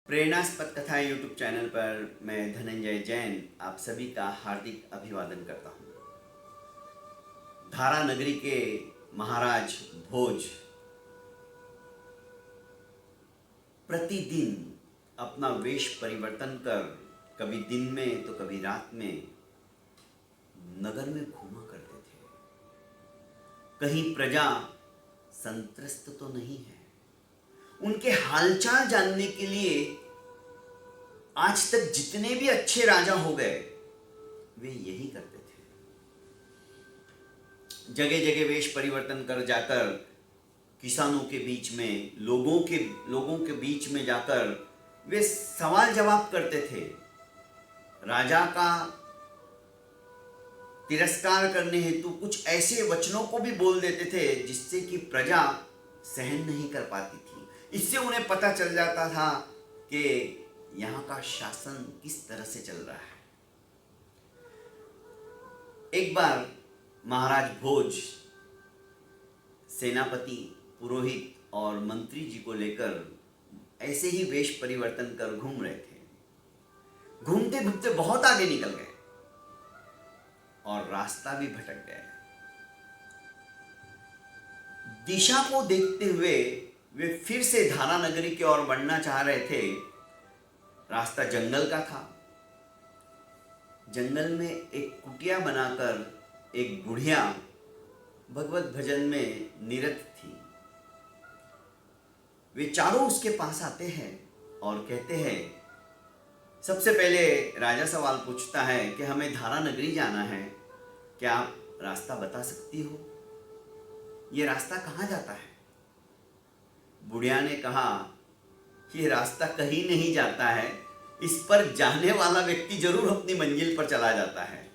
प्रेरणास्पद कथा YouTube channel पर मैं धनंजय जैन आप सभी का हार्दिक अभिवादन करता हूँ। धारा नगरी के महाराज भोज प्रतिदिन अपना वेश परिवर्तन कर कभी दिन में तो कभी रात में नगर में घूमा करते थे। कहीं प्रजा संत्रस्त तो नहीं है, उनके हालचाल जानने के लिए आज तक जितने भी अच्छे राजा हो गए वे यही करते थे। जगह जगह वेश परिवर्तन कर जाकर किसानों के बीच में लोगों के बीच में जाकर वे सवाल जवाब करते थे। राजा का तिरस्कार करने हेतु कुछ ऐसे वचनों को भी बोल देते थे जिससे कि प्रजा सहन नहीं कर पाती थी। इससे उन्हें पता चल जाता था कि यहाँ का शासन किस तरह से चल रहा है। एक बार महाराज भोज सेनापति, पुरोहित और मंत्री जी को लेकर ऐसे ही वेश परिवर्तन कर घूम रहे थे। घूमते घूमते बहुत आगे निकल गए और रास्ता भी भटक गए। दिशा को देखते हुए वे फिर से धारा नगरी की ओर बढ़ना चाह रहे थे। रास्ता जंगल का था। जंगल में एक कुटिया बनाकर एक बुढ़िया भगवत भजन में निरत थी। वे चारों उसके पास आते हैं और कहते हैं, सबसे पहले राजा सवाल पूछता है कि हमें धारा नगरी जाना है, क्या आप रास्ता बता सकती हो? ये रास्ता कहाँ जाता है? बुढ़िया ने कहा कि ये रास्ता कहीं नहीं जाता है, इस पर जाने वाला व्यक्ति जरूर अपनी मंजिल पर चला जाता है।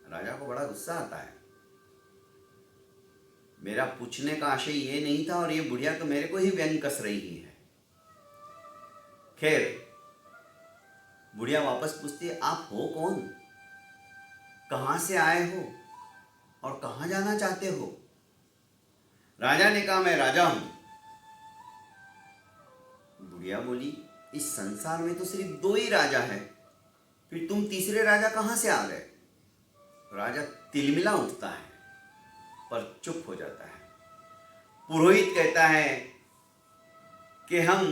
राजा को बड़ा गुस्सा आता है। मेरा पूछने का आशय ये नहीं था और ये बुढ़िया तो मेरे को ही व्यंग कस रही है। खैर, बुढ़िया वापस पूछती है, आप हो कौन? कहां से आए हो और कहां जाना चाहते हो? राजा ने कहा, मैं राजा हूं। बुढ़िया बोली, इस संसार में तो सिर्फ दो ही राजा है, फिर तुम तीसरे राजा कहां से आ गए? राजा तिलमिला उठता है पर चुप हो जाता है। पुरोहित कहता है कि हम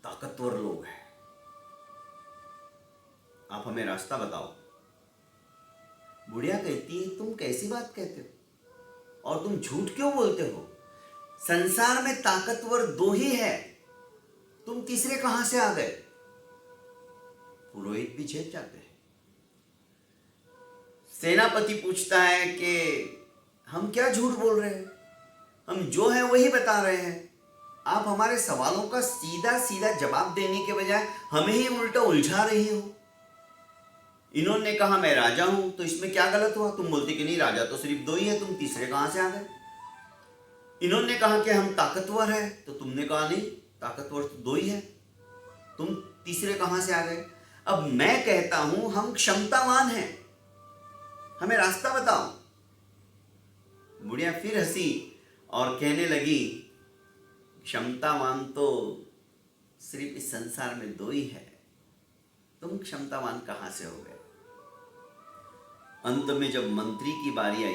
ताकतवर लोग हैं, आप हमें रास्ता बताओ। बुढ़िया कहती है, तुम कैसी बात कहते हो और तुम झूठ क्यों बोलते हो? संसार में ताकतवर दो ही है, तुम तीसरे कहां से आ गए? पुरोहित भी झेप जाते हैं। सेनापति पूछता है कि हम क्या झूठ बोल रहे हैं, हम जो है वही बता रहे हैं। आप हमारे सवालों का सीधा सीधा जवाब देने के बजाय हमें ही उल्टा उलझा रही हो। इन्होंने कहा मैं राजा हूं, तो इसमें क्या गलत हुआ? तुम बोलते कि नहीं, राजा तो सिर्फ दो ही है, तुम तीसरे कहां से आ गए? इन्होंने कहा कि हम ताकतवर है, तो तुमने कहा नहीं, ताकतवर तो दो ही है, तुम तीसरे कहां से आ गए? अब मैं कहता हूं हम क्षमतावान हैं, हमें रास्ता बताओ। बुढ़िया फिर हंसी और कहने लगी, क्षमतावान तो सिर्फ इस संसार में दो ही है, तुम क्षमतावान कहां से हो गए? अंत में जब मंत्री की बारी आई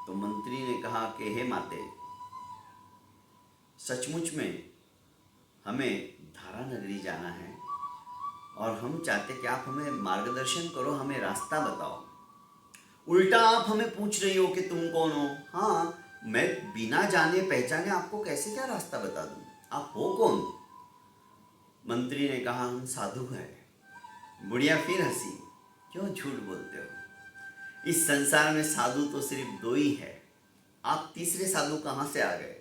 तो मंत्री ने कहा कि हे माते, सचमुच में हमें धारा नगरी जाना है और हम चाहते कि आप हमें मार्गदर्शन करो, हमें रास्ता बताओ। उल्टा आप हमें पूछ रही हो कि तुम कौन हो? हाँ, मैं बिना जाने पहचाने आपको कैसे क्या रास्ता बता दूं? आप हो कौन? मंत्री ने कहा, हम साधु हैं। बुढ़िया फिर हंसी, क्यों झूठ बोलते हो? इस संसार में साधु तो सिर्फ दो ही है, आप तीसरे साधु कहां से आ गए?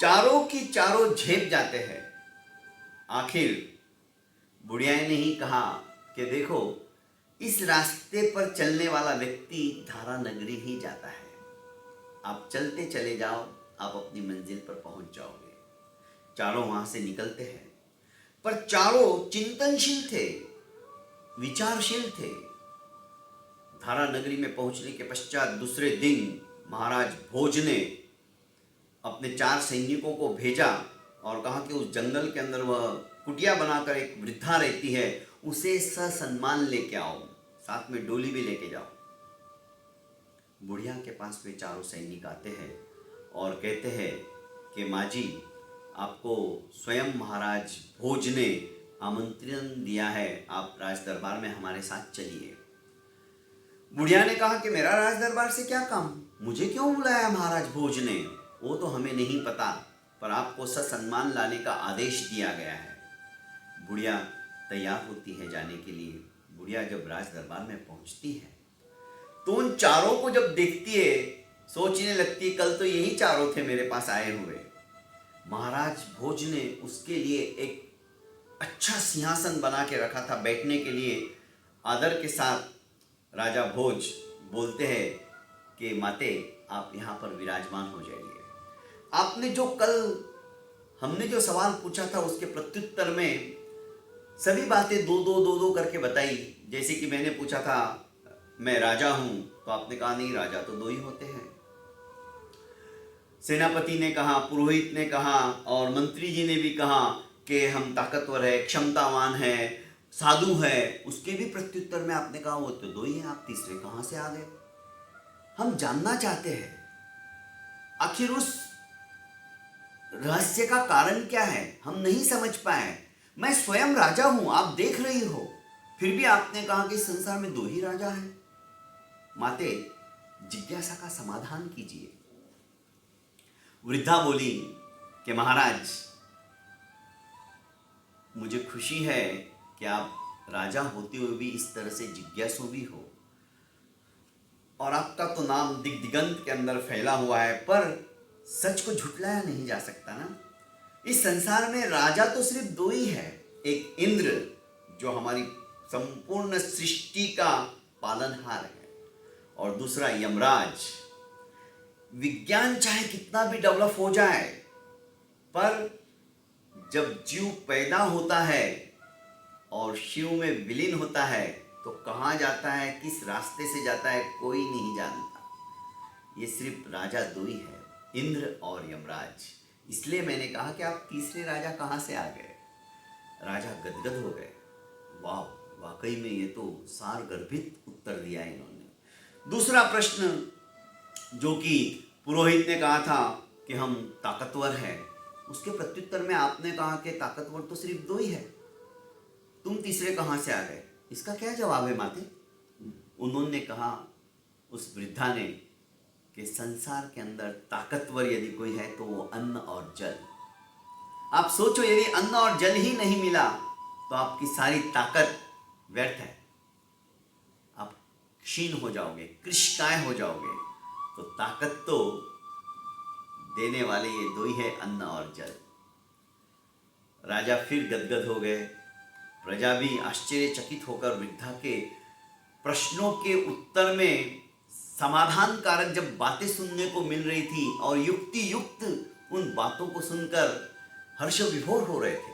चारों की चारों झेप जाते हैं। आखिर बुढ़िया ने ही कहा कि देखो, इस रास्ते पर चलने वाला व्यक्ति धारा नगरी ही जाता है, आप चलते चले जाओ, आप अपनी मंजिल पर पहुंच जाओगे। चारों वहां से निकलते हैं, पर चारों चिंतनशील थे, विचारशील थे। धारा नगरी में पहुंचने के पश्चात दूसरे दिन महाराज भोज ने अपने 4 सैनिकों को भेजा और कहा कि उस जंगल के अंदर वह कुटिया बनाकर एक वृद्धा रहती है, उसे ससम्मान लेके आओ, साथ में डोली भी लेके जाओ। बुढ़िया के पास वे चारों सैनिक आते हैं और कहते हैं कि माँ जी, आपको स्वयं महाराज भोज ने आमंत्रण दिया है, आप राज दरबार में हमारे साथ चलिए। बुढ़िया ने कहा कि मेरा राज दरबार से क्या काम, मुझे क्यों बुलाया महाराज भोज ने? वो तो हमें नहीं पता, पर आपको ससम्मान लाने का आदेश दिया गया है। बुढ़िया तैयार होती है जाने के लिए। बुढ़िया जब राज दरबार में पहुंचती है तो उन चारों को जब देखती है, सोचने लगती है कल तो यही चारों थे मेरे पास आए हुए। महाराज भोज ने उसके लिए एक अच्छा सिंहासन बना के रखा था बैठने के लिए। आदर के साथ राजा भोज बोलते हैं कि माते, आप यहाँ पर विराजमान हो जाइए। आपने जो कल हमने जो सवाल पूछा था उसके प्रत्युत्तर में सभी बातें दो करके बताई। जैसे कि मैंने पूछा था मैं राजा हूं, तो आपने कहा नहीं, राजा तो दो ही होते हैं। सेनापति ने कहा, पुरोहित ने कहा और मंत्री जी ने भी कहा कि हम ताकतवर है, क्षमतावान है, साधु है। उसके भी प्रत्युत्तर में आपने कहा वो तो दो ही हैं, आप तीसरे कहां से आ गए? हम जानना चाहते हैं आखिर उस रहस्य का कारण क्या है, हम नहीं समझ पाए। मैं स्वयं राजा हूं, आप देख रही हो, फिर भी आपने कहा कि संसार में दो ही राजा हैं। माते, जिज्ञासा का समाधान कीजिए। वृद्धा बोली कि महाराज, मुझे खुशी है कि आप राजा होते हुए भी इस तरह से जिज्ञासु भी हो, और आपका तो नाम दिग्दिगंत के अंदर फैला हुआ है, पर सच को झुठलाया नहीं जा सकता ना। इस संसार में राजा तो सिर्फ दो ही है, एक इंद्र जो हमारी संपूर्ण सृष्टि का पालनहार है, और दूसरा यमराज। विज्ञान चाहे कितना भी डेवलप हो जाए, पर जब जीव पैदा होता है और शिव में विलीन होता है तो कहाँ जाता है, किस रास्ते से जाता है, कोई नहीं जानता। ये सिर्फ राजा दो ही है, इंद्र और यमराज। इसलिए मैंने कहा कि आप तीसरे राजा कहाँ से आ गए? राजा गदगद हो गए। वाह, वाकई में ये तो सार गर्भित उत्तर दिया इन्होंने। दूसरा प्रश्न जो कि पुरोहित ने कहा था कि हम ताकतवर हैं, उसके प्रत्युत्तर में आपने कहा कि ताकतवर तो सिर्फ दो ही है, तुम तीसरे कहां से आ गए? इसका क्या जवाब है माते? उन्होंने कहा, उस वृद्धा ने, कि संसार के अंदर ताकतवर यदि कोई है तो वो अन्न और जल। आप सोचो, यदि अन्न और जल ही नहीं मिला तो आपकी सारी ताकत व्यर्थ है, आप क्षीण हो जाओगे, कृशकाय हो जाओगे। तो ताकत तो देने वाले ये दो ही है, अन्न और जल। राजा फिर गदगद हो गए। प्रजा भी आश्चर्यचकित होकर वृद्धा के प्रश्नों के उत्तर में समाधान कारक जब बातें सुनने को मिल रही थी और युक्ति युक्त उन बातों को सुनकर हर्ष विभोर हो रहे थे।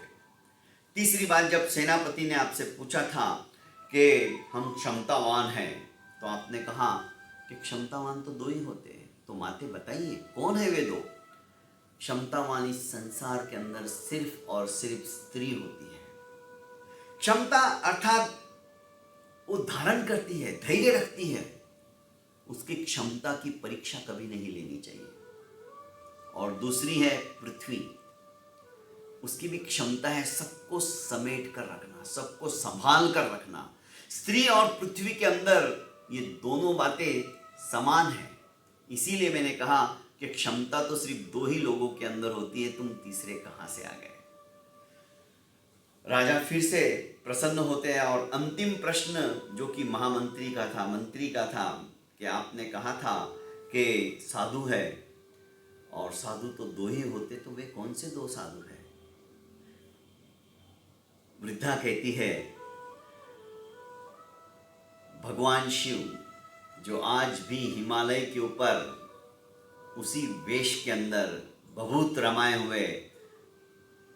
तीसरी बात जब सेनापति ने आपसे पूछा था कि हम क्षमतावान हैं, तो आपने कहा कि क्षमतावान तो दो ही होते हैं। तो माते बताइए, कौन है वे दो? क्षमतावान इस संसार के अंदर सिर्फ और सिर्फ स्त्री होती है। क्षमता अर्थात वो धारण करती है, धैर्य रखती है, उसकी क्षमता की परीक्षा कभी नहीं लेनी चाहिए। और दूसरी है पृथ्वी, उसकी भी क्षमता है सबको समेट कर रखना, सबको संभाल कर रखना। स्त्री और पृथ्वी के अंदर ये दोनों बातें समान है। इसीलिए मैंने कहा कि क्षमता तो सिर्फ दो ही लोगों के अंदर होती है, तुम तीसरे कहां से आ गए? राजा फिर से प्रसन्न होते हैं और अंतिम प्रश्न जो कि महामंत्री का था, मंत्री का था, कि आपने कहा था कि साधु है, और साधु तो दो ही होते, तो वे कौन से दो साधु हैं? वृद्धा कहती है, भगवान शिव जो आज भी हिमालय के ऊपर उसी वेश के अंदर भभूत रमाए हुए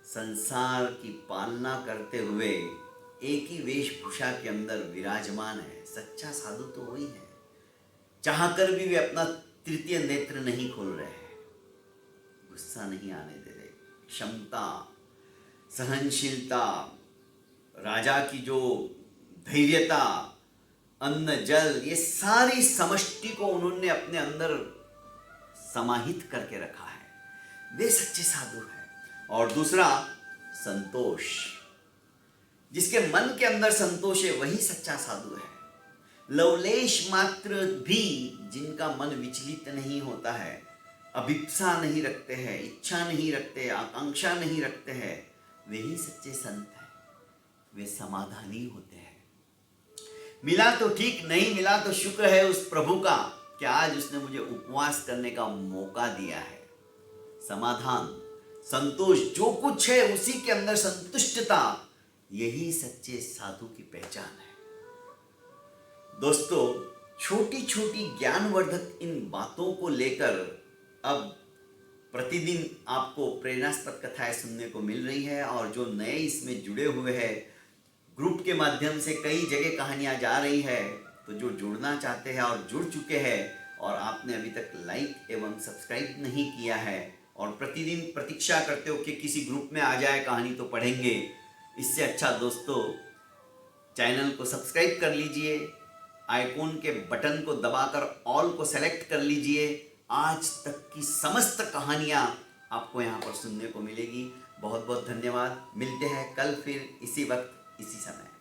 संसार की पालना करते हुए एक ही वेशभूषा के अंदर विराजमान है। सच्चा साधु तो वही है। चाहकर भी वे अपना तृतीय नेत्र नहीं खोल रहे हैं, गुस्सा नहीं आने दे रहे, क्षमता, सहनशीलता, राजा की जो धैर्यता, अन्न जल, ये सारी समष्टि को उन्होंने अपने अंदर समाहित करके रखा है। वे सच्चे साधु हैं। और दूसरा, संतोष। जिसके मन के अंदर संतोष है वही सच्चा साधु है। लवलेश मात्र भी जिनका मन विचलित नहीं होता है, अभिप्सा नहीं रखते हैं, इच्छा नहीं रखते, आकांक्षा नहीं रखते हैं, वे ही सच्चे संत हैं। वे समाधानी होते हैं। मिला तो ठीक, नहीं मिला तो शुक्र है उस प्रभु का कि आज उसने मुझे उपवास करने का मौका दिया है। समाधान, संतोष, जो कुछ है उसी के अंदर संतुष्टता, यही सच्चे साधु की पहचान है। दोस्तों, छोटी छोटी ज्ञानवर्धक इन बातों को लेकर अब प्रतिदिन आपको प्रेरणास्पद कथाएं सुनने को मिल रही है। और जो नए इसमें जुड़े हुए हैं, ग्रुप के माध्यम से कई जगह कहानियां जा रही है, तो जो जुड़ना चाहते हैं और जुड़ चुके हैं और आपने अभी तक लाइक एवं सब्सक्राइब नहीं किया है और प्रतिदिन प्रतीक्षा करते हो कि किसी ग्रुप में आ जाए कहानी तो पढ़ेंगे, इससे अच्छा दोस्तों चैनल को सब्सक्राइब कर लीजिए, आइकॉन के बटन को दबाकर ऑल को सेलेक्ट कर लीजिए। आज तक की समस्त कहानियां आपको यहाँ पर सुनने को मिलेगी। बहुत बहुत धन्यवाद। मिलते हैं कल फिर इसी वक्त इसी समय।